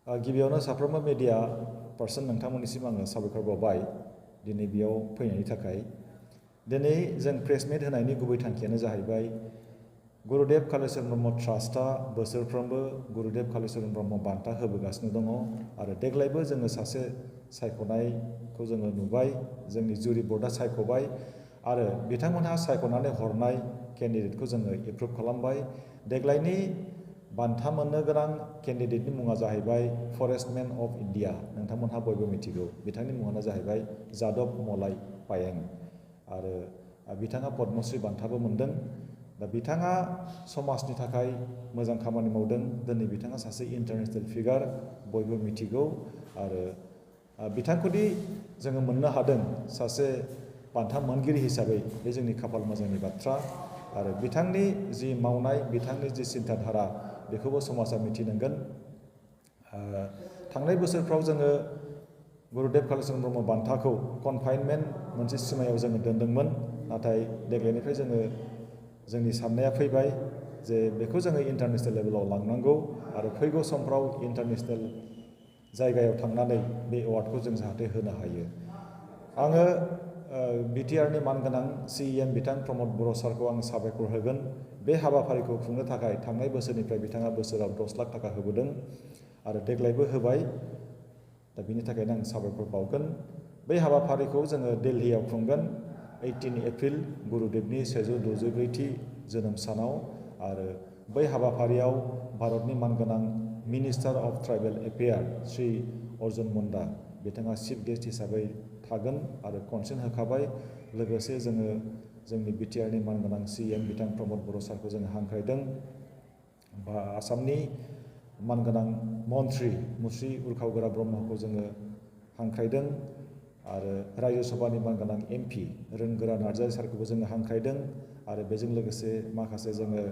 गिबियावनो साफ्रोमबो media person नोंथांमोननिसिम आङो साबायखर बावबाय दिनै बेयाव फैनायनि थाखाय। दिनै जों प्रेस मिट होनायनि गुबै थांखियानो जाहैबाय गुरुदेव कालिचरण ब्रह्म ट्रास्टआ बोसोरफ्रोमबो गुरुदेव कालिचरण ब्रह्म बान्था होबोगासिनो दङ आरो देग्लायबो जोङो सासे सायख'नायखौ जोङो नुबाय, जोंनि जुरि बर्डआ सायख'बाय आरो बिथांमोनहा सायख'नानै हरनाय केन्डिडेटखौ जोङो एप्रुभ खालामबाय। देग्लायनि बान्था मोननो गोनां केन्डिडेटनि मुङा जाहैबाय फरेस्टमेन अफ इन्डिया, नोंथांमोनहा बयबो मिथिगौ। बिथांनि मुङानो जाहैबाय जादब मलाय पायें आरो बिथाङा पद्मश्री बान्थाबो मोनदों। दा बिथाङा समाजनि थाखाय मोजां खामानि मावदों। दिनै बिथाङा सासे इन्टारनेसनेल फिगार, बयबो मिथिगौ आरो बिथांखौदि जोङो मोननो हादों सासे बान्था मोनगिरि हिसाबै, बे जोंनि खाफाल मोजांनि बाथ्रा आरो बिथांनि जि मावनाय, बिथांनि जि सिन्ताधारा बेखौबो समाजा मिथिनांगोन। थांनाय बोसोरफ्राव जोङो गुरुदेव कालिचरण ब्रह्म बान्थाखौ कनफाइनमेन्ट मोनसे सिमायाव जोङो दोन्दोंमोन, नाथाय देग्लायनिफ्राय जोंनि साननाया फैबाय जे बेखौ जोङो इन्टारनेसनेल लेभेलाव लांनांगौ आरो फैगौ समफ्राव इन्टारनेसनेल जायगायाव थांनानै बे एवार्डखौ जों जाहाथे होनो हायो। आङो बिटिआरनि मानगोनां CEM बिथां प्रमद बर' सारखौ आं साबायखर होगोन। बे हाबाफारिखौ खुंनो थाखाय थांनाय बोसोरनिफ्राय बिथाङा बोसोराव 10 लाख थाखा होबोदों आरो देग्लायबो होबाय। दा बिनि थाखायनो आं साबायखर बावगोन। बै हाबाफारिखौ जोङो दिल्लीयाव खुंगोन 18 एप्रिल गुरुदेबनि 164थि जोनोम सानाव आरो बै हाबाफारियाव भारतनि मानगोनां minister of tribal affairs Shri Arjun Munda बिथाङा चिफ गेस्ट हिसाबै थागोन आरो कनसेन्ट होखाबाय। लोगोसे जोङो जोंनि बिटिआरनि मानगोनां CEM बिथां प्रमद बर' सारखौ जोङो हांख्रायदों। आसामनि मानगोनां मन्त्रि मुस्रि उर्खावगोरा ब्रह्मखौ जोङो हांख्रायदों आरो रायजो सभानि मानगोनां MP रोंगोरा नार्जारी सारखौबो जोङो हांख्रायदों आरो बेजों लोगोसे माखासे जोङो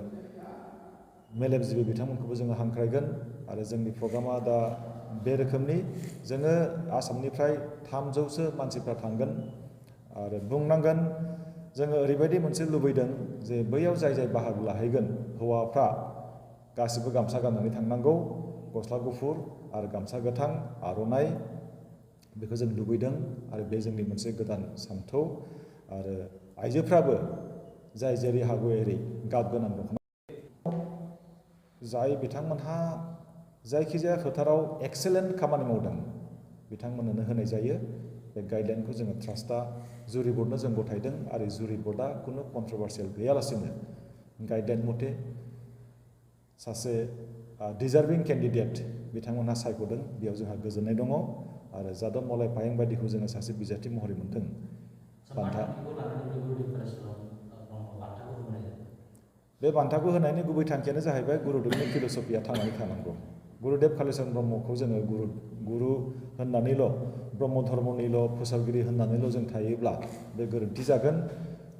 मेलेमजिबि बिथांमोनखौबो जोङो हांख्रायगोन आरो जोंनि प्रग्रामा दा बे रोखोमनि जोङो आसामनिफ्राय 300सो मानसिफ्रा थांगोन आरो बुंनांगोन जोङो ओरैबायदि मोनसे लुबैदों जे बैयाव जाय बाहागो लाहैगोन हौवाफ्रा गासिबो गामसा गाननानै थांनांगौ, गस्ला गुफुर आरो गामसा गोथां, आर'नाइ, बेखौ जों लुबैदों आरो बे जोंनि मोनसे गोदान सानथौ। आरो आइजोफ्राबो जाय जेरै हागौ एरै गाब गोनां दख'ना, जाय बिथांमोनहा जायखिजाया फोथाराव एक्सेलेन्ट खामानि मावदों बिथांमोननो होनाय जायो। बे गाइडलाइनखौ जोङो ट्रास्टआ जुरि बर्डनो जों गथायदों आरो जुरि बर्डआ खुनु कन्ट्रभार्सियेल गैयालासेनो गाइडलाइन मथे सासे डिजार्भिं केन्डिडेट बिथांमोनहा सायख'दों। बेयाव जोंहा गोजोननाय दङ आरो जादब मलाय पायें बायदिखौ जोङो सासे बिजाथि महरै मोन्दों बान्था। बे बान्थाखौ होनायनि गुबै थांखियानो जाहैबाय गुरुदेबनि फिल'सफिया थांनानै थानांगौ। गुरुदेब कालिचरण ब्रह्मखौ जोङो गुरु होननानैल', ब्रह्म धर्मनिल' फोसावगिरि होननानैल' जों थायोब्ला बे गोरोन्थि जागोन।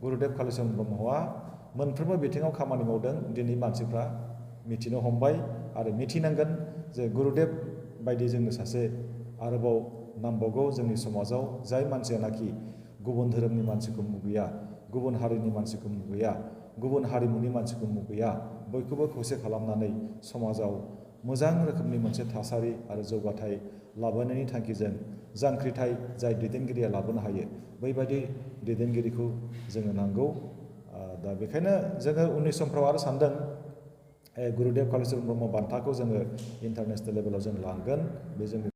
गुरुदेब कालिचरण ब्रह्मआ मोनफ्रोमबो बिथिङाव खामानि मावदों। दिनै मानसिफ्रा मिथिनो हमबाय आरो मिथिनांगोन जे गुरुदेब बायदि जोंनो सासे आरोबाव नांबावगौ जोंनि समाजाव, जाय मानसियानाखि गुबुन धोरोमनि मानसिखौ मुगैया, गुबुन हारिनि मानसिखौ मुगैया, गुबुन हारिमुनि मानसिखौ मुगैया, बयखौबो खौसे खालामनानै समाजाव मोजां रोखोमनि मोनसे थासारि आरो जौगाथाय लाबोनायनि थांखिजों जांख्रिथाय जाय दैदेनगिरिया लाबोनो हायो, बैबायदि दैदेनगिरिखौ जोङो नांगौ। दा बेखायनो जोङो उननि समफ्राव आरो सानदों गुरुदेब कालिचरण ब्रह्म बान्थाखौ जोङो इन्टारनेसनेल लेभेलाव जों लांगोन। बे जोंनि